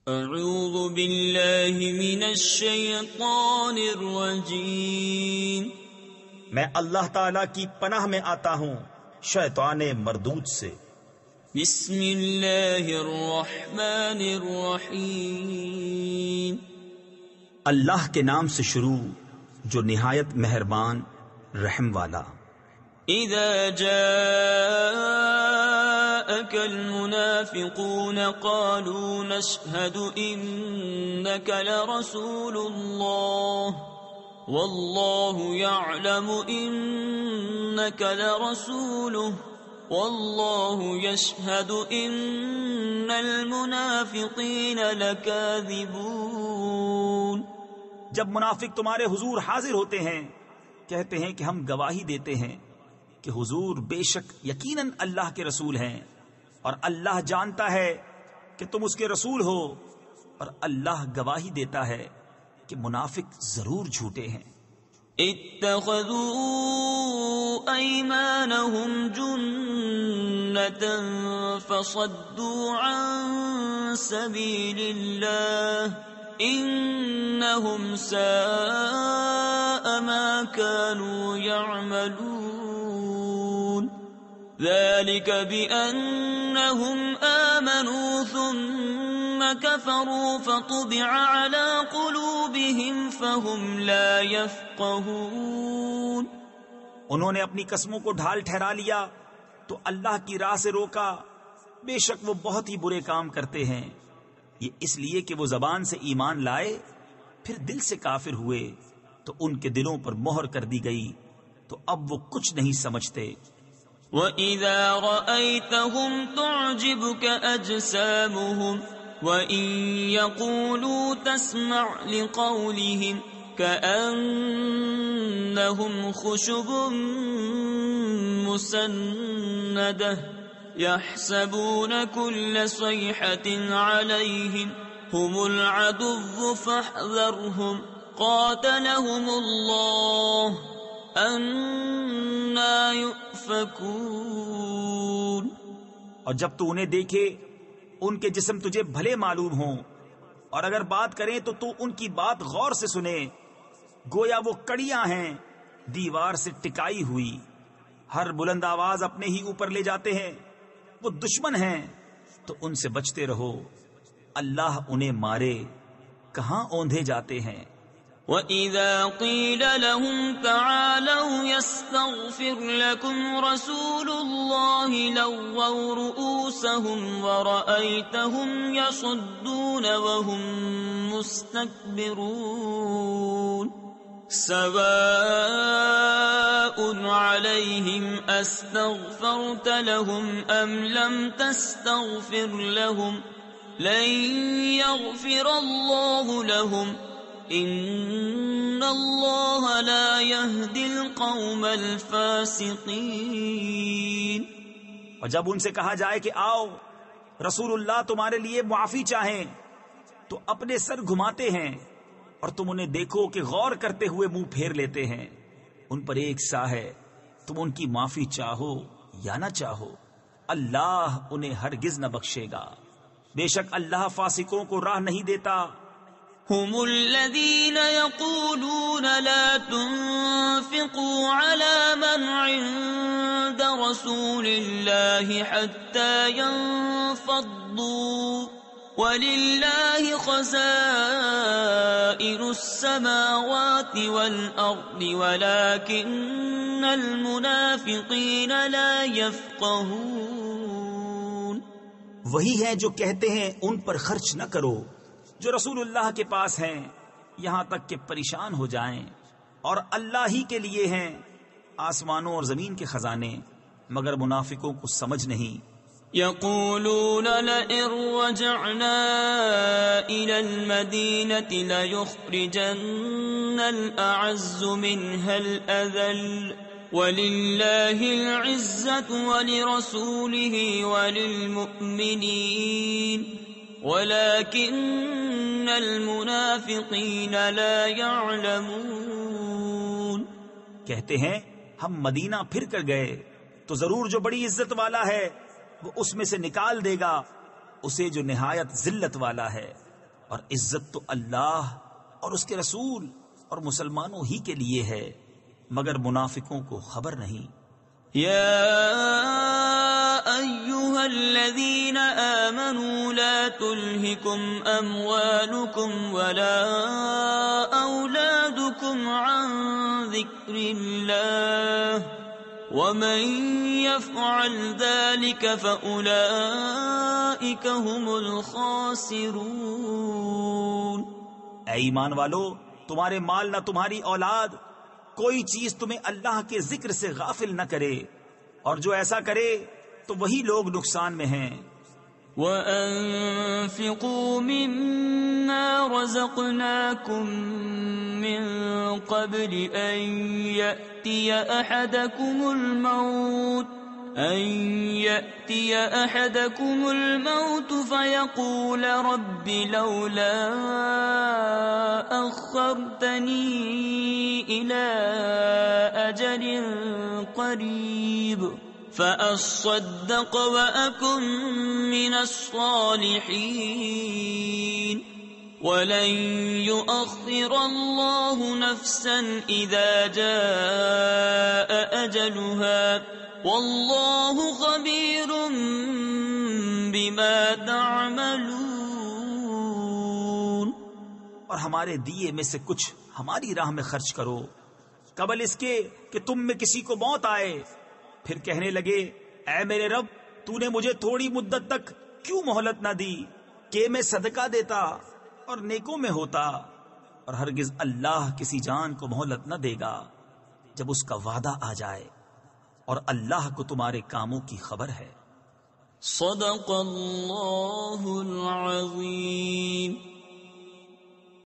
اعوذ باللہ من الشیطان الرجیم، میں اللہ تعالی کی پناہ میں آتا ہوں شیطان مردود سے۔ بسم اللہ الرحمن الرحیم، اللہ کے نام سے شروع جو نہایت مہربان رحم والا۔ اذا جاءك المنافقون قالوا نشهد انك لرسول الله والله يعلم انك لرسوله والله يشهد ان المنافقين لكاذبون۔ جب منافق تمہارے حضور حاضر ہوتے ہیں کہتے ہیں کہ ہم گواہی دیتے ہیں کہ حضور بے شک یقیناً اللہ کے رسول ہیں، اور اللہ جانتا ہے کہ تم اس کے رسول ہو، اور اللہ گواہی دیتا ہے کہ منافق ضرور جھوٹے ہیں۔ اتخذوا ایمانہم جنة فصدوا عن سبیل اللہ انہم ساء ما كانوا يعملون۔ ذلك بأنهم آمنوا ثم كفروا فطبع على قلوبهم فهم لا يفقهون۔ انہوں نے اپنی قسموں کو ڈھال ٹھہرا لیا تو اللہ کی راہ سے روکا، بے شک وہ بہت ہی برے کام کرتے ہیں۔ یہ اس لیے کہ وہ زبان سے ایمان لائے پھر دل سے کافر ہوئے تو ان کے دلوں پر مہر کر دی گئی، تو اب وہ کچھ نہیں سمجھتے۔ وَإِذَا رَأَيْتَهُمْ تُعْجِبُكَ أَجْسَامُهُمْ وَإِن يَقُولُوا تَسْمَعْ لِقَوْلِهِمْ كَأَنَّهُمْ خُشُبٌ مُّسَنَّدَةٌ يَحْسَبُونَ كُلَّ صَيْحَةٍ عَلَيْهِمْ هُمُ الْعَدُوُّ فَاحْذَرْهُمْ قَاتَلَهُمُ اللَّهُ أَنَّى يُؤْفَكُونَ۔ اور جب تو انہیں دیکھے ان کے جسم تجھے بھلے معلوم ہوں، اور اگر بات کریں تو تو ان کی بات غور سے سنے، گویا وہ کڑیاں ہیں دیوار سے ٹکائی ہوئی، ہر بلند آواز اپنے ہی اوپر لے جاتے ہیں۔ وہ دشمن ہیں تو ان سے بچتے رہو، اللہ انہیں مارے کہاں اوندھے جاتے ہیں۔ وَإِذَا قِيلَ لَهُمْ تَعَالَوْا يَسْتَغْفِرْ لَكُمْ رَسُولُ اللَّهِ لَوَّوْا رُؤُوسَهُمْ وَرَأَيْتَهُمْ يَصُدُّونَ وَهُمْ مُسْتَكْبِرُونَ۔ سَوَاءٌ عَلَيْهِمْ أَسْتَغْفَرْتَ لَهُمْ أَمْ لَمْ تَسْتَغْفِرْ لَهُمْ لَن يَغْفِرَ اللَّهُ لَهُمْ ان اللہ لا يهدی القوم الفاسقین۔ اور جب ان سے کہا جائے کہ آؤ رسول اللہ تمہارے لیے معافی چاہیں تو اپنے سر گھماتے ہیں، اور تم انہیں دیکھو کہ غور کرتے ہوئے منہ پھیر لیتے ہیں۔ ان پر ایک سا ہے، تم ان کی معافی چاہو یا نہ چاہو اللہ انہیں ہرگز نہ بخشے گا، بے شک اللہ فاسقوں کو راہ نہیں دیتا۔ هم الذين يقولون لا تنفقوا على من عند رسول الله حتى ينفضوا ولله خزائن السماوات والأرض ولكن المنافقين لا يفقهون۔ وہی ہیں جو کہتے ہیں ان پر خرچ نہ کرو جو رسول اللہ کے پاس ہیں، یہاں تک کہ پریشان ہو جائیں، اور اللہ ہی کے لیے ہیں آسمانوں اور زمین کے خزانے، مگر منافقوں کو سمجھ نہیں۔ يقولون لئن رجعنا إلى المدينة ليخرجن الأعز منها الأذل ولله العزة ولرسوله وللمؤمنين وَلَكِنَّ الْمُنَافِقِينَ لَا يَعْلَمُونَ۔ کہتے ہیں ہم مدینہ پھر کر گئے تو ضرور جو بڑی عزت والا ہے وہ اس میں سے نکال دے گا اسے جو نہایت ذلت والا ہے، اور عزت تو اللہ اور اس کے رسول اور مسلمانوں ہی کے لیے ہے، مگر منافقوں کو خبر نہیں۔ يا أيها الذين آمنوا لا تلهكم أموالكم ولا أولادكم عن ذكر الله ومن يفعل ذلك فأولئك هم الخاسرون۔ اے ایمان والو، تمہارے مال نہ تمہاری اولاد کوئی چیز تمہیں اللہ کے ذکر سے غافل نہ کرے، اور جو ایسا کرے تو وہی لوگ نقصان میں ہیں۔ وَأَنفِقُوا مِمَّا رَزَقْنَاكُم مِّن قَبْلِ أَن يَأْتِيَ أَحَدَكُمُ الْمَوْتُ فَيَقُولَ رَبِّ لَوْلَا أَخَّرْتَنِي إِلَى أَجَلٍ قَرِيبٍ فَأَصَّدَّقَ وَأَكُن مِّنَ الصَّالِحِينَ وَلَن يُؤَخِّرَ اللَّهُ نَفْسًا إِذَا جَاءَ أَجَلُهَا وَاللَّهُ خَبِيرٌ بِمَا تَعْمَلُونَ۔ اور ہمارے دیے میں سے کچھ ہماری راہ میں خرچ کرو قبل اس کے کہ تم میں کسی کو موت آئے، پھر کہنے لگے اے میرے رب، تو نے مجھے تھوڑی مدت تک کیوں مہلت نہ دی کہ میں صدقہ دیتا اور نیکوں میں ہوتا۔ اور ہرگز اللہ کسی جان کو مہلت نہ دے گا جب اس کا وعدہ آ جائے، اور اللہ کو تمہارے کاموں کی خبر ہے۔ صدق اللہ العظیم۔